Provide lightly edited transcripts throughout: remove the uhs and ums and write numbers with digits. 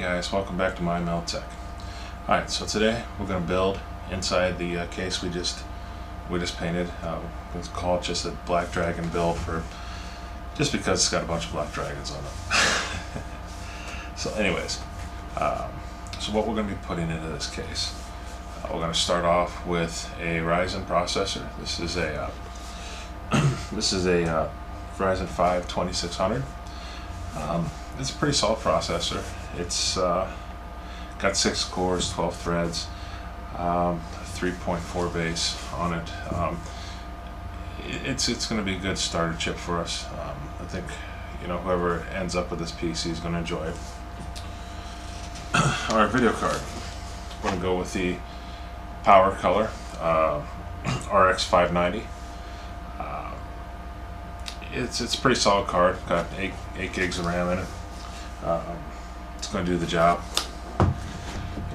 guys, welcome back to Mindmeld Tech. Alright, so today we're going to build inside the case we just painted. It's called just a Black Dragon build just because it's got a bunch of black dragons on it. So anyways, so what we're going to be putting into this case, we're going to start off with a Ryzen processor. This is a Ryzen 5 2600. It's a pretty solid processor. It's got 6 cores, 12 threads, 3.4 base on it. It's going to be a good starter chip for us. I think whoever ends up with this PC is going to enjoy it. Our video card, we're going to go with the Power Color RX 590. It's a pretty solid card. Got 8 gigs of RAM in it. It's going to do the job.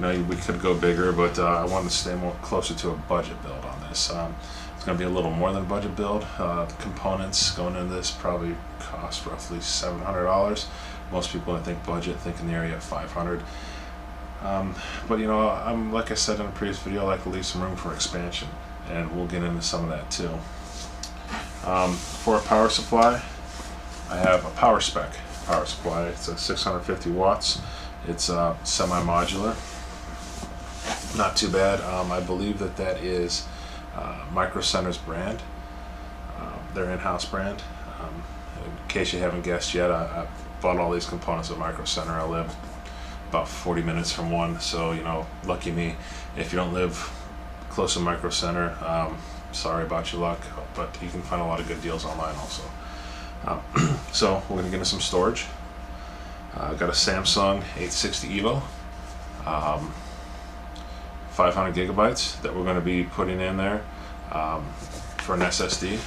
We could go bigger, but I wanted to stay more closer to a budget build on this. It's going to be a little more than a budget build. The components going into this probably cost roughly $700. Most people, I think, budget think in the area of $500. But I'm like I said in a previous video, I like to leave some room for expansion, and we'll get into some of that too. For a power supply, I have a PowerSpec power supply. It's a 650 watts. It's semi-modular. Not too bad. I believe that is Micro Center's brand, their in-house brand. In case you haven't guessed yet, I bought all these components at Micro Center. I live about 40 minutes from one, so lucky me. If you don't live close to Micro Center, sorry about your luck, but you can find a lot of good deals online also. So we're going to get into some storage. I've got a Samsung 860 EVO, 500 gigabytes that we're going to be putting in there for an SSD.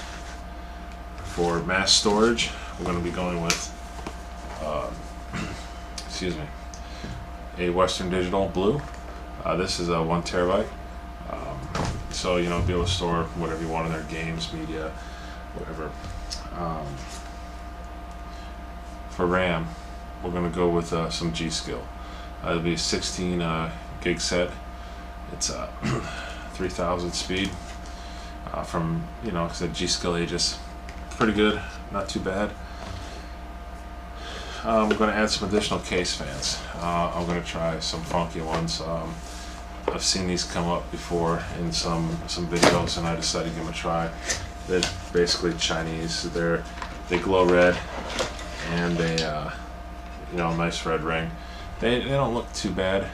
For mass storage, we're going to be going with a Western Digital Blue. This is a 1 terabyte. So be able to store whatever you want in there, games, media, whatever. For RAM, we're going to go with some G.Skill. It'll be a 16 gig set. It's 3000 speed from like I said, G.Skill Aegis. Pretty good, not too bad. I'm going to add some additional case fans. I'm going to try some funky ones. I've seen these come up before in some videos, and I decided to give them a try. They're basically Chinese. They glow red, and they nice red ring. They don't look too bad.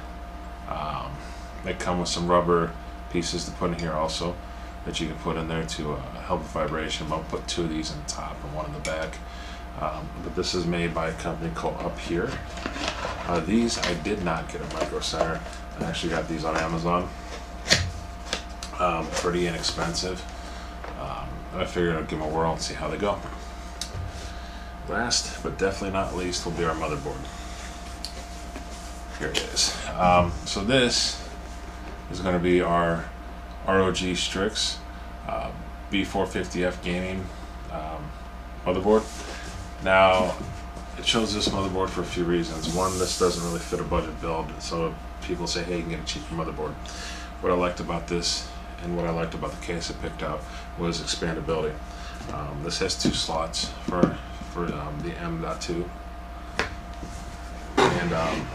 They come with some rubber pieces to put in here also that you can put in there to help with vibration. I'll put 2 of these in the top and 1 in the back. But this is made by a company called Up Here. These I did not get at Micro Center. I actually got these on Amazon. Pretty inexpensive. I figured I'd give them a whirl and see how they go. Last but definitely not least will be our motherboard. Here it is. So this is going to be our ROG Strix B450F gaming motherboard. Now, it chose this motherboard for a few reasons. One, this doesn't really fit a budget build, so people say, hey, you can get a cheaper motherboard. What I liked about this and what I liked about the case I picked out was expandability. This has 2 slots for the M.2, and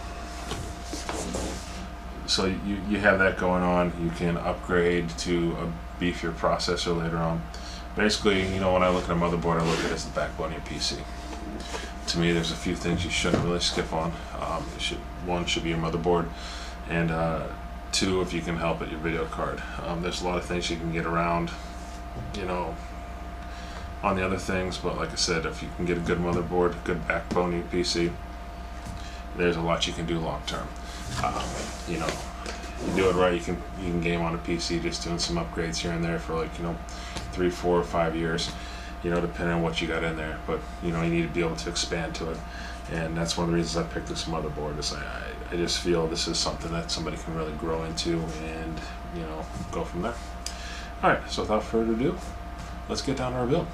so you have that going on. You can upgrade to a beefier processor later on. Basically, when I look at a motherboard, I look at it as the backbone of your PC. To me, there's a few things you shouldn't really skip on. One should be your motherboard, and 2, if you can help it, your video card. There's a lot of things you can get around, on the other things, but like I said, if you can get a good motherboard, good backbone in your PC, there's a lot you can do long term. You do it right, you can game on a PC just doing some upgrades here and there for like 3, 4, 5 years, depending on what you got in there. But you need to be able to expand to it, and that's one of the reasons I picked this motherboard. Is I just feel this is something that somebody can really grow into and go from there. All right, so without further ado, let's get down to our build.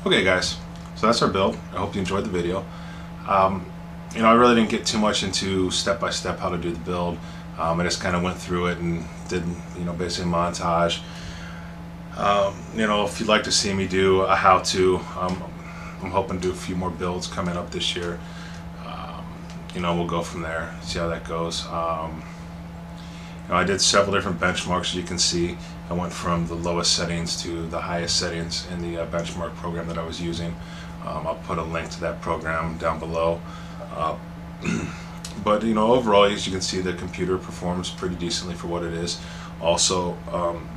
Okay guys, so that's our build. I hope you enjoyed the video. I really didn't get too much into step-by-step how to do the build. I just kind of went through it and did, basically a montage. If you'd like to see me do a how-to, I'm hoping to do a few more builds coming up this year. We'll go from there, see how that goes. I did several different benchmarks, as you can see. I went from the lowest settings to the highest settings in the benchmark program that I was using. I'll put a link to that program down below. But overall, as you can see, the computer performs pretty decently for what it is. Also,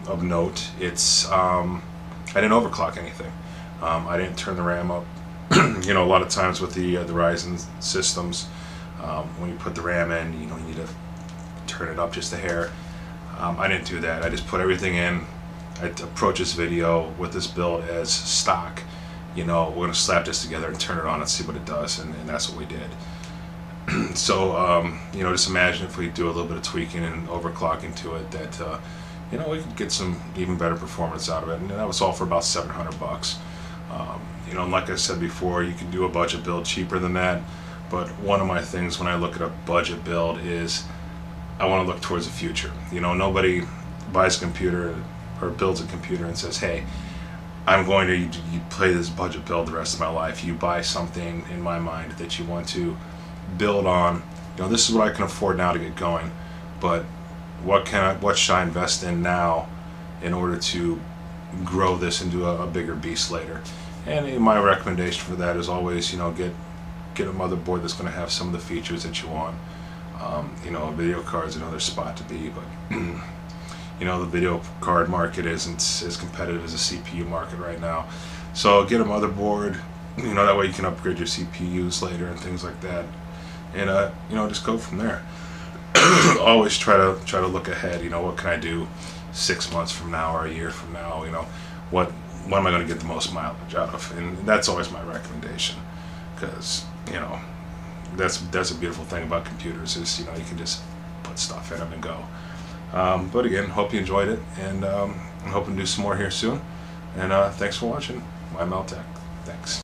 of note, it's I didn't overclock anything. I didn't turn the RAM up. A lot of times with the Ryzen systems, when you put the RAM in, you need to turn it up just a hair. I didn't do that. I just put everything in. I approach this video with this build as stock. We're gonna slap this together and turn it on and see what it does, and that's what we did. So just imagine if we do a little bit of tweaking and overclocking to it, that we could get some even better performance out of it. And that was all for about $700. Like I said before, you can do a budget build cheaper than that. But one of my things when I look at a budget build is I want to look towards the future. Nobody buys a computer or builds a computer and says, hey, I'm going to you play this budget build the rest of my life. You buy something, in my mind, that you want to build on. This is what I can afford now to get going, but what should I invest in now in order to grow this into a bigger beast later? And my recommendation for that is always, get a motherboard that's going to have some of the features that you want. A video card's another spot to be, but the video card market isn't as competitive as the CPU market right now. So get a motherboard, that way you can upgrade your CPUs later and things like that. And just go from there. Always try to look ahead. What can I do 6 months from now or a year from now? What am I going to get the most mileage out of? And that's always my recommendation, because that's a beautiful thing about computers is you can just put stuff in them and go. But again, hope you enjoyed it, and I'm hoping to do some more here soon. And thanks for watching. Mindmeld Tech. Thanks.